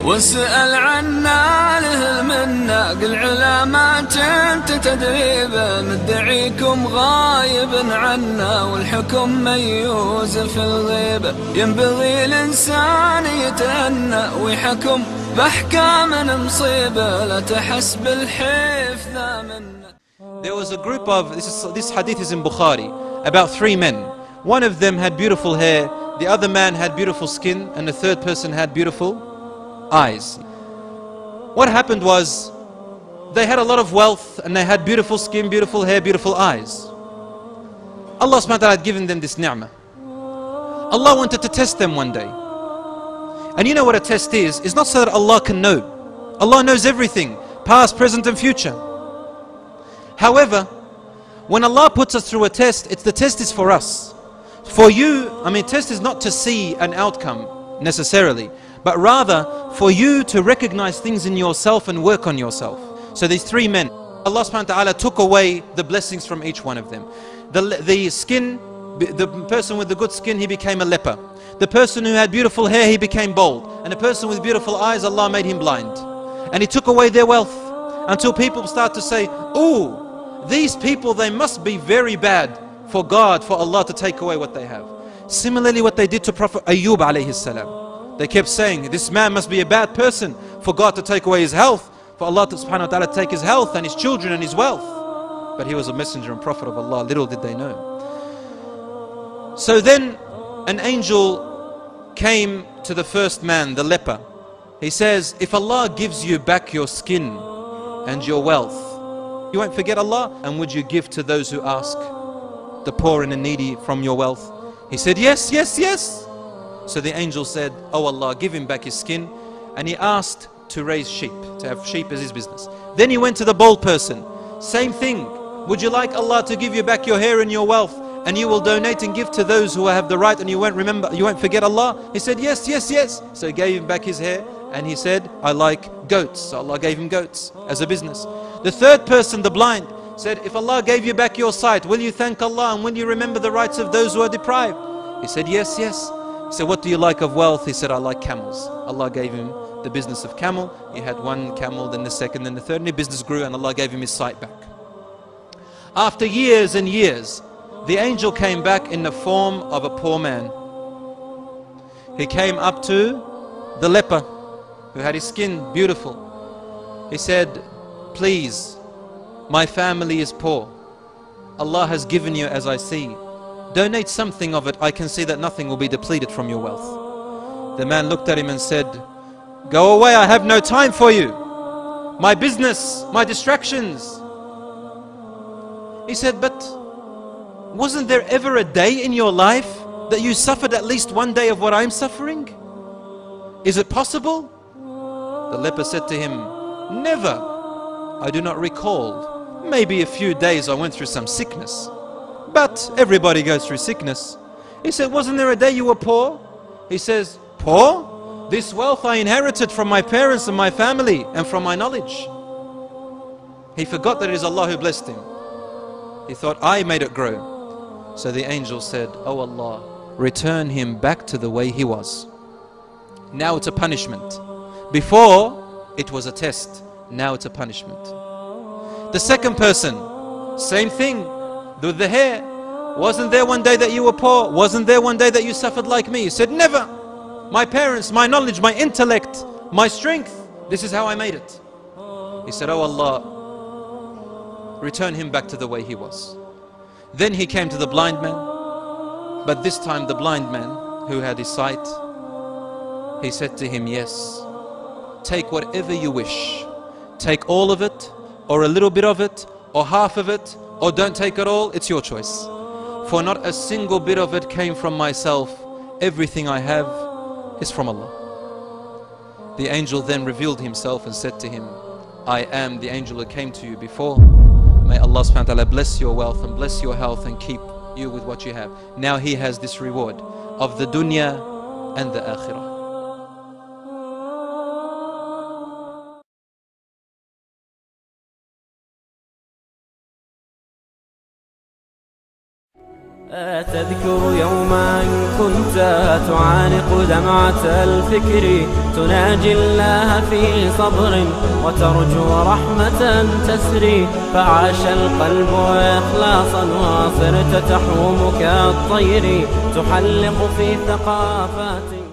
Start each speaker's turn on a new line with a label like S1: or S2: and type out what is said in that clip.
S1: واسأل عنا له المنا قل علامات انت تدريبه مدعيكم غايب عنا والحكم ميوز في الغيبة ينبغي الإنسان يتأنى ويحكم بأحكام مصيبة لا تحس بالحفظ منا.
S2: There was a group of, this hadith is in Bukhari, about 3 men. One of them had beautiful hair, the other man had beautiful skin, and the third person had beautiful eyes. What happened was, they had a lot of wealth and they had beautiful skin, beautiful hair, beautiful eyes. Allah subhanahu wa ta'ala had given them this ni'mah. Allah wanted to test them one day. And you know what a test is? It's not so that Allah can know. Allah knows everything, past, present and future. However, when Allah puts us through a test, the test is for us. For you, test is not to see an outcome necessarily, but rather for you to recognize things in yourself and work on yourself. So these 3 men, Allah subhanahu wa ta'ala took away the blessings from each one of them. The skin, the person with the good skin, he became a leper. The person who had beautiful hair, he became bald. And the person with beautiful eyes, Allah made him blind. And he took away their wealth until people start to say, oh, these people, they must be very bad for God, for Allah to take away what they have. Similarly, what they did to Prophet Ayyub alayhi salam. They kept saying, this man must be a bad person for God to take away his health, for Allah subhanahu wa ta'ala to take his health and his children and his wealth. But he was a messenger and prophet of Allah, little did they know. So then an angel came to the first man, the leper. He says, if Allah gives you back your skin and your wealth, you won't forget Allah, and would you give to those who ask, the poor and the needy, from your wealth? He said, yes, yes, yes. So the angel said, oh Allah, give him back his skin. And he asked to raise sheep, to have sheep as his business. Then he went to the bald person. Same thing. Would you like Allah to give you back your hair and your wealth, and you will donate and give to those who have the right, and you won't forget Allah? He said, yes, yes, yes. So he gave him back his hair, and he said, I like goats. So Allah gave him goats as a business. The third person, the blind, said, if Allah gave you back your sight, will you thank Allah and will you remember the rights of those who are deprived? He said, yes, yes. He said, what do you like of wealth? He said, I like camels. Allah gave him the business of camel. He had 1 camel, then the second, then the third, and his business grew, and Allah gave him his sight back. After years and years, the angel came back in the form of a poor man. He came up to the leper who had his skin beautiful. He said, please, my family is poor. Allah has given you as I see. Donate something of it. I can see that nothing will be depleted from your wealth. The man looked at him and said, go away, I have no time for you. My business, my distractions. He said, but wasn't there ever a day in your life that you suffered at least 1 day of what I'm suffering? Is it possible? The leper said to him, never. I do not recall. Maybe a few days I went through some sickness. But everybody goes through sickness. He said, wasn't there a day you were poor? He says, poor? This wealth I inherited from my parents and my family and from my knowledge. He forgot that it is Allah who blessed him. He thought, I made it grow. So the angel said, oh Allah, return him back to the way he was. Now it's a punishment. Before, it was a test. Now it's a punishment. The second person, same thing. With the hair. Wasn't there one day that you were poor? Wasn't there one day that you suffered like me? He said, never. My parents, my knowledge, my intellect, my strength, this is how I made it. He said, oh Allah, return him back to the way he was. Then he came to the blind man. But this time the blind man who had his sight, he said to him, yes, take whatever you wish. Take all of it, or a little bit of it, or half of it, or don't take it all. It's your choice. For not a single bit of it came from myself. Everything I have is from Allah. The angel then revealed himself and said to him, I am the angel who came to you before. May Allah subhanahu wa ta'ala bless your wealth and bless your health and keep you with what you have. Now he has this reward of the dunya and the akhirah.
S3: تذكر يوما كنت تعانق دمعة الفكر، تناجي الله في صبر وترجو رحمة تسري، فعاش القلب إخلاصا وصرت تحوم كالطير، تحلق في ثقافات